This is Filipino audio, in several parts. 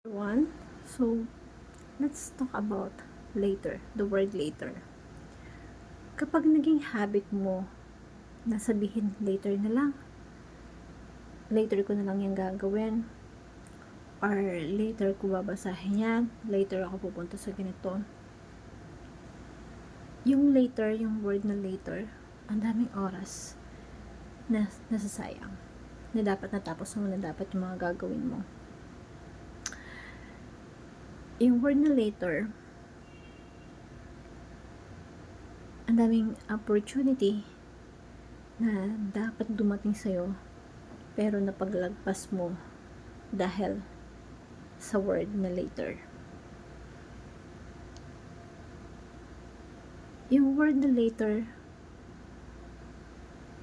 One. So, let's talk about later, the word later. Kapag naging habit mo na sabihin later na lang, later ko na lang yung gagawin, or later ko babasahin yan, later ako pupunta sa ganito. Yung later, yung word na later, ang daming oras na nasasayang, na dapat natapos mo, na dapat yung mga gagawin mo. Yung word na later, ang daming opportunity na dapat dumating sa'yo, pero napaglagpas mo dahil sa word na later. Yung word na later,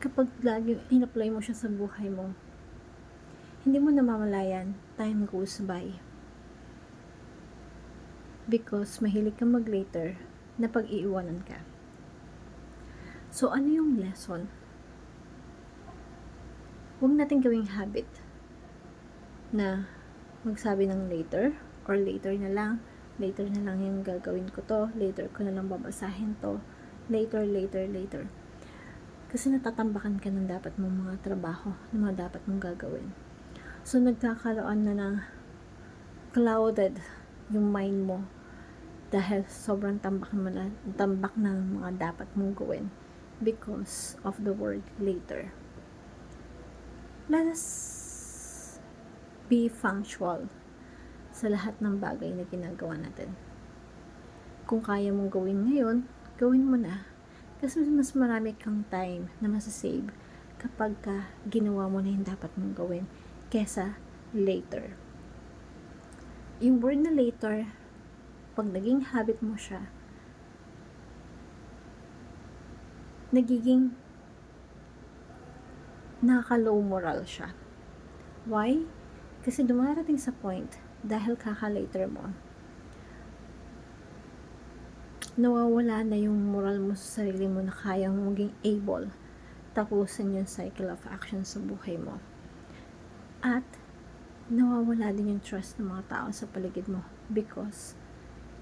kapag lagi in-apply mo siya sa buhay mo, hindi mo namamalayan, time goes by. Because mahilig kang mag-later na pag-iiwanan ka. So, ano yung lesson? Huwag natin gawing habit na magsabi ng later or later na lang yung gagawin ko to, later ko na lang babasahin to, later. Kasi natatambakan ka ng dapat mong mga trabaho, ng mga dapat mong gagawin. So, nagkakaroon na ng clouded yung mind mo dahil sobrang tambak ng mga dapat mong gawin because of the word later. Let us be punctual sa lahat ng bagay na ginagawa natin. Kung kaya mong gawin ngayon, gawin mo na. Kasi mas marami kang time na masasave kapag ka ginawa mo na yung dapat mong gawin kesa later. Yung word na later, pag naging habit mo siya, nagiging nakaka-low moral siya. Why? Kasi dumarating sa point, dahil kaka-later mo, nawawala na yung moral mo sa sarili mo na kayang maging able tapusin yung cycle of action sa buhay mo. At nawawala din yung trust ng mga tao sa paligid mo because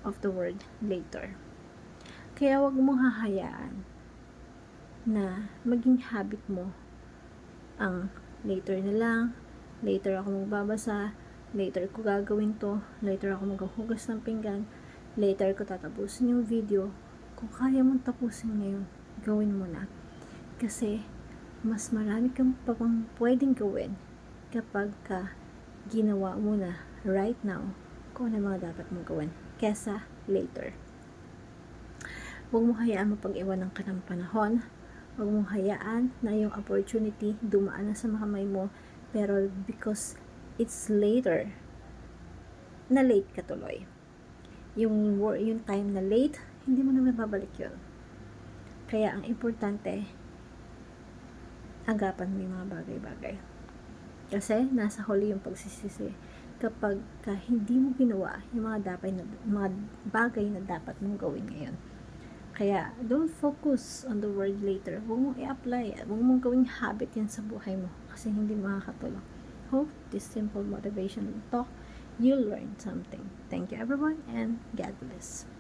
of the word later. Kaya wag mong hahayaan na maging habit mo ang later na lang, later ako magbabasa, later ko gagawin to, later ako maghuhugas ng pinggan, later ko tatapusin yung video. Kung kaya mong tapusin ngayon, gawin mo na. Kasi mas marami kang pa pang pwedeng gawin kapag ka ginawa mo na right now kung ano mga dapat mong gawin kesa later. Huwag mo hayaan mapag-iwanan ka ng panahon. Huwag mong hayaan na yung opportunity dumaan na sa kamay mo, pero because it's later, na late ka tuloy. Yung time na late, hindi mo na mababalik yun. Kaya ang importante, agapan mo yung mga bagay-bagay. Kasi nasa huli yung pagsisisi kapag hindi mo ginawa yung mga bagay na dapat mong gawin ngayon. Kaya, don't focus on the word later. Huwag mong i-apply. Huwag mong gawing habit yan sa buhay mo kasi hindi makakatulong. Hope this simple motivational talk, you'll learn something. Thank you everyone and God bless.